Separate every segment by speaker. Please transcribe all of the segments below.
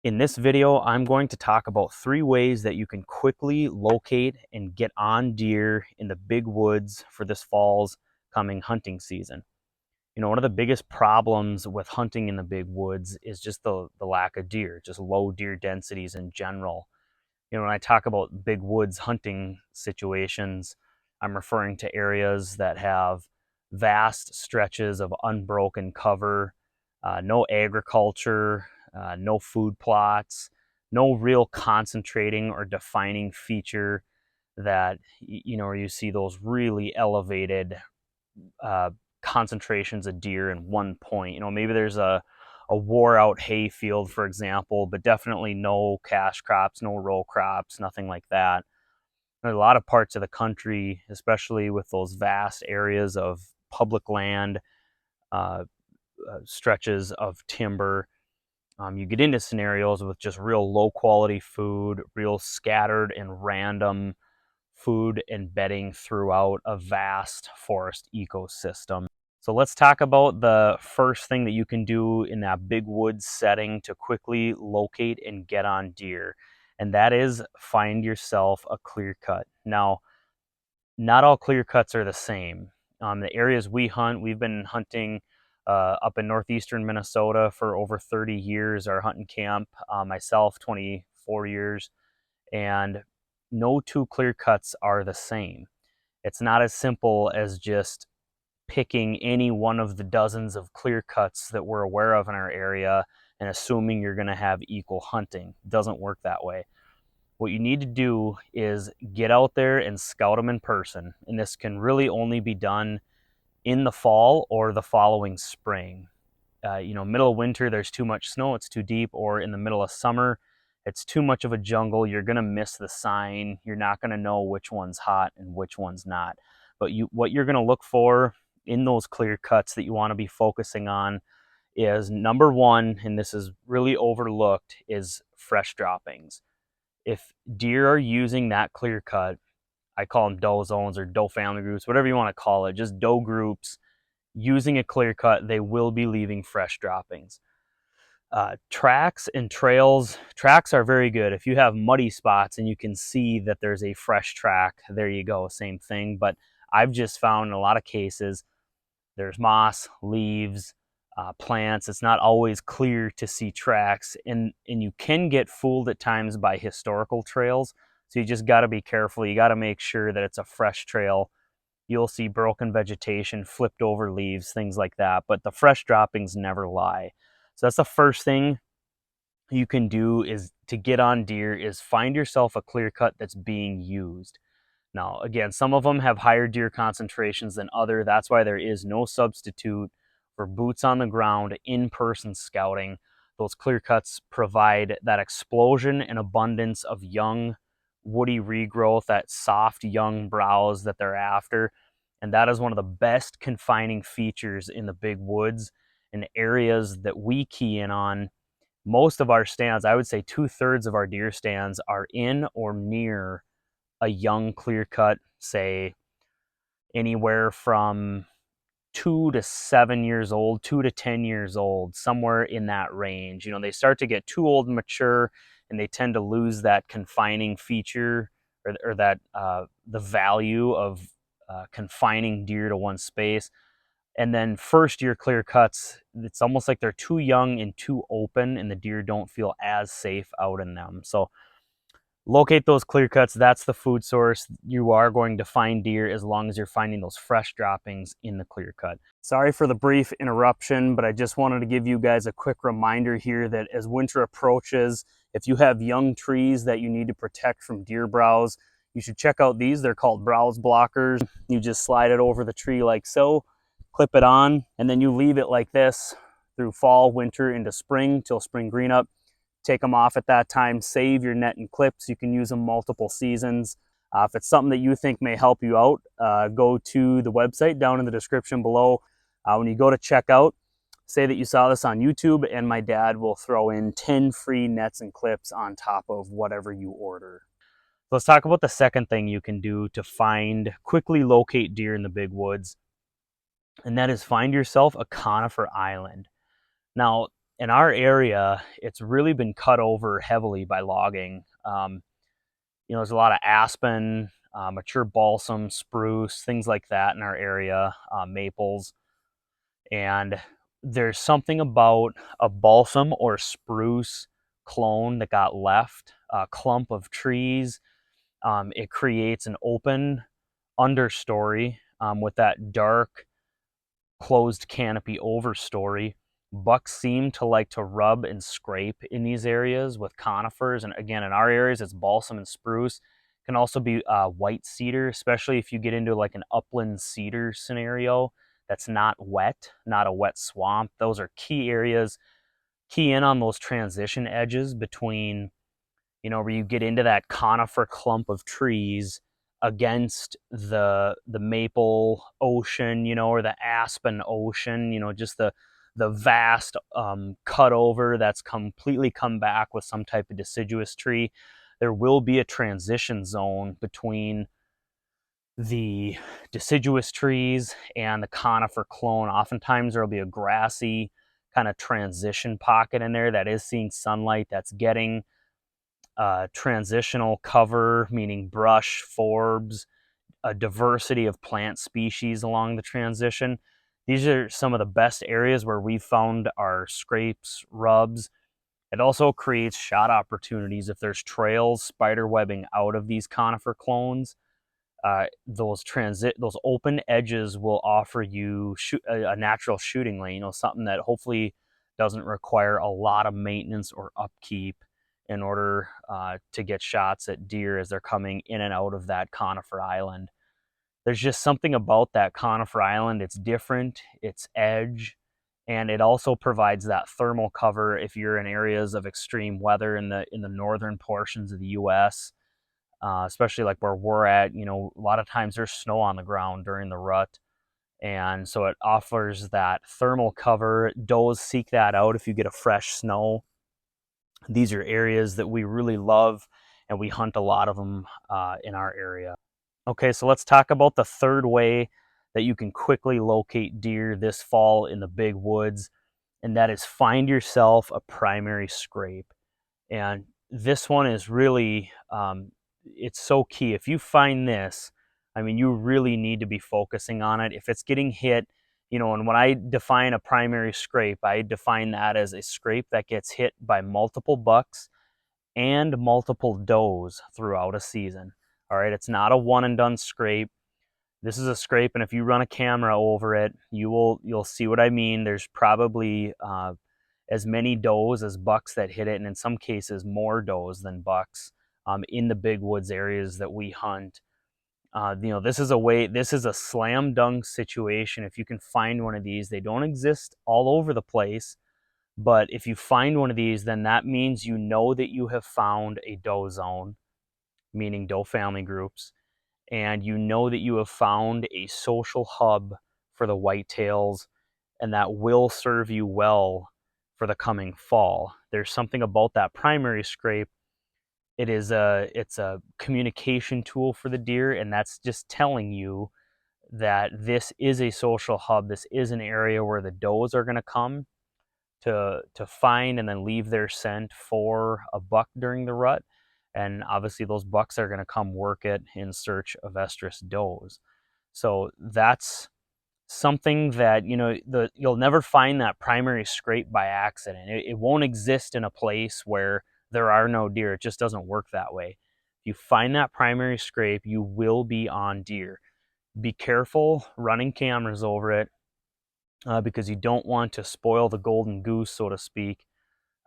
Speaker 1: In this video, I'm going to talk about 3 ways that you can quickly locate and get on deer in the big woods for this fall's coming hunting season. One of the biggest problems with hunting in the big woods is just the lack of deer, just low deer densities in general. When I talk about big woods hunting situations, I'm referring to areas that have vast stretches of unbroken cover, no agriculture, no food plots, no real concentrating or defining feature that, where you see those really elevated uh, concentrations of deer in one point. Maybe there's a wore out hay field, for example, but definitely no cash crops, no row crops, nothing like that. There are a lot of parts of the country, especially with those vast areas of public land, uh, stretches of timber. You get into scenarios with just real low quality food, real scattered and random food and bedding throughout a vast forest ecosystem. So let's talk about the first thing that you can do in that big woods setting to quickly locate and get on deer, and that is find yourself a clear cut. Now, not all clear cuts are the same. The areas we hunt, we've been hunting up in northeastern Minnesota for over 30 years, our hunting camp, myself 24 years, and no two clear cuts are the same. It's not as simple as just picking any one of the dozens of clear cuts that we're aware of in our area and assuming you're going to have equal hunting. It doesn't work that way. What you need to do is get out there and scout them in person. And this can really only be done in the fall or the following spring. Middle of winter, there's too much snow, it's too deep, or in the middle of summer, it's too much of a jungle. You're going to miss the sign. You're not going to know which one's hot and which one's not. But what you're going to look for in those clear cuts that you want to be focusing on is, number one, and this is really overlooked, is fresh droppings. If deer are using that clear cut, I call them doe zones or doe family groups, whatever you want to call it, just doe groups using a clear cut, they will be leaving fresh droppings. Tracks and trails, tracks are very good. If you have muddy spots and you can see that there's a fresh track, there you go, same thing. But I've just found in a lot of cases, there's moss, leaves, plants. It's not always clear to see tracks, and you can get fooled at times by historical trails. So you just got to be careful. You got to make sure that it's a fresh trail. You'll see broken vegetation, flipped over leaves, things like that. But the fresh droppings never lie. So that's the first thing you can do is to get on deer is find yourself a clear cut that's being used. Now, again, some of them have higher deer concentrations than other. That's why there is no substitute for boots on the ground, in-person scouting. Those clear cuts provide that explosion and abundance of young woody regrowth, that soft young browse that they're after. And that is one of the best confining features in the big woods and areas that we key in on. Most of our stands, I would say 2/3 of our deer stands, are in or near a young clear cut, say anywhere from 2 to 7 years old, 2 to 10 years old, somewhere in that range. They start to get too old and mature, and they tend to lose that confining feature or that the value of confining deer to one space. And then first year clear cuts, it's almost like they're too young and too open, and the deer don't feel as safe out in them. So locate those clear cuts. That's the food source. You are going to find deer as long as you're finding those fresh droppings in the clear cut. Sorry for the brief interruption, but I just wanted to give you guys a quick reminder here that as winter approaches, if you have young trees that you need to protect from deer browse, you should check out these. They're called browse blockers. You just slide it over the tree like so, clip it on, and then you leave it like this through fall, winter, into spring till spring green up. Take them off at that time, save your net and clips. You can use them multiple seasons. If it's something that you think may help you out, go to the website down in the description below. When you go to checkout, say that you saw this on YouTube, and my dad will throw in 10 free nets and clips on top of whatever you order. So let's talk about the second thing you can do to quickly locate deer in the big woods, and that is find yourself a conifer island. Now, in our area, it's really been cut over heavily by logging. There's a lot of aspen, mature balsam, spruce, things like that in our area, maples. And there's something about a balsam or spruce clone that got left, a clump of trees. It creates an open understory with that dark closed canopy overstory. Bucks seem to like to rub and scrape in these areas with conifers. And again, in our areas, it's balsam and spruce. Can also be white cedar, especially if you get into like an upland cedar scenario that's not wet, not a wet swamp. Those are key areas. Key in on those transition edges between, where you get into that conifer clump of trees against the maple ocean, or the aspen ocean, just the vast cut over that's completely come back with some type of deciduous tree. There will be a transition zone between the deciduous trees and the conifer clone. Oftentimes there will be a grassy kind of transition pocket in there that is seeing sunlight, that's getting transitional cover, meaning brush, forbs, a diversity of plant species along the transition. These are some of the best areas where we've found our scrapes, rubs. It also creates shot opportunities if there's trails spider webbing out of these conifer clones. Those open edges will offer you a natural shooting lane, something that hopefully doesn't require a lot of maintenance or upkeep in order to get shots at deer as they're coming in and out of that conifer island. There's just something about that conifer island. It's different, it's edge, and it also provides that thermal cover if you're in areas of extreme weather in the northern portions of the U.S. Especially like where we're at. A lot of times there's snow on the ground during the rut, and so it offers that thermal cover. Does seek that out if you get a fresh snow. These are areas that we really love, and we hunt a lot of them in our area. Okay, so let's talk about the third way that you can quickly locate deer this fall in the big woods, and that is find yourself a primary scrape. And this one is really, it's so key. If you find this, I mean, you really need to be focusing on it. If it's getting hit, and when I define a primary scrape, I define that as a scrape that gets hit by multiple bucks and multiple does throughout a season. All right, it's not a one and done scrape. This is a scrape, and if you run a camera over it, you'll see what I mean. There's probably as many does as bucks that hit it, and in some cases more does than bucks in the big woods areas that we hunt. This is a slam dunk situation. If you can find one of these, they don't exist all over the place, but if you find one of these, then that means you know that you have found a doe zone, meaning doe family groups, and you know that you have found a social hub for the whitetails, and that will serve you well for the coming fall. There's something about that primary scrape. It's a communication tool for the deer, and that's just telling you that this is a social hub. This is an area where the does are going to come to find and then leave their scent for a buck during the rut. And obviously those bucks are going to come work it in search of estrus does. So that's something that, you'll never find that primary scrape by accident. It won't exist in a place where there are no deer. It just doesn't work that way. If you find that primary scrape, you will be on deer. Be careful running cameras over it because you don't want to spoil the golden goose, so to speak.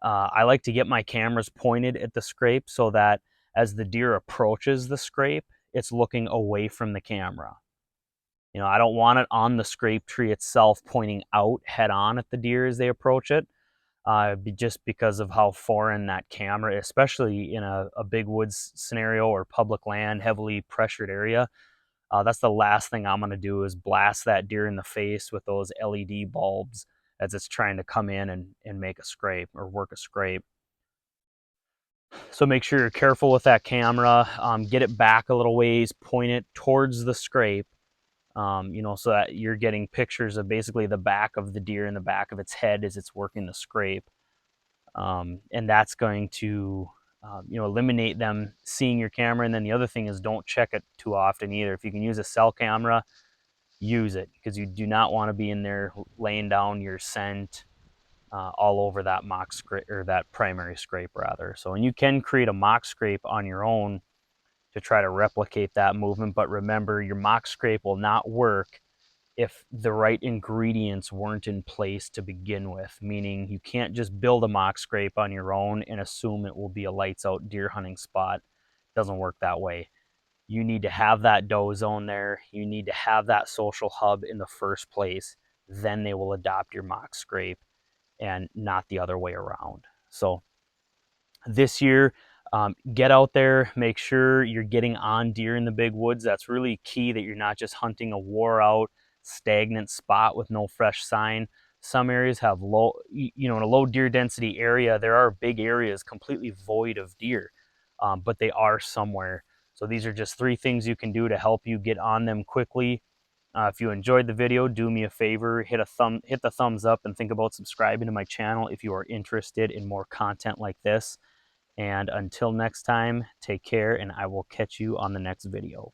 Speaker 1: I like to get my cameras pointed at the scrape so that as the deer approaches the scrape, it's looking away from the camera. I don't want it on the scrape tree itself pointing out head on at the deer as they approach it, just because of how foreign that camera, especially in a big woods scenario or public land, heavily pressured area. That's the last thing I'm going to do is blast that deer in the face with those LED bulbs as it's trying to come in and make a scrape or work a scrape. So make sure you're careful with that camera. Get it back a little ways, point it towards the scrape, so that you're getting pictures of basically the back of the deer and the back of its head as it's working the scrape. And that's going to eliminate them seeing your camera. And then the other thing is, don't check it too often either. If you can use a cell camera, use it, because you do not want to be in there laying down your scent all over that mock scrape, or that primary scrape rather. So, and you can create a mock scrape on your own to try to replicate that movement, but remember, your mock scrape will not work if the right ingredients weren't in place to begin with. Meaning, you can't just build a mock scrape on your own and assume it will be a lights out deer hunting spot. It doesn't work that way. You need to have that doe zone there. You need to have that social hub in the first place. Then they will adopt your mock scrape, and not the other way around. So this year, get out there, make sure you're getting on deer in the big woods. That's really key, that you're not just hunting a wore out, stagnant spot with no fresh sign. Some areas have low, in a low deer density area, there are big areas completely void of deer, but they are somewhere. So these are just 3 things you can do to help you get on them quickly. If you enjoyed the video, do me a favor, hit the thumbs up, and think about subscribing to my channel if you are interested in more content like this. And until next time, take care, and I will catch you on the next video.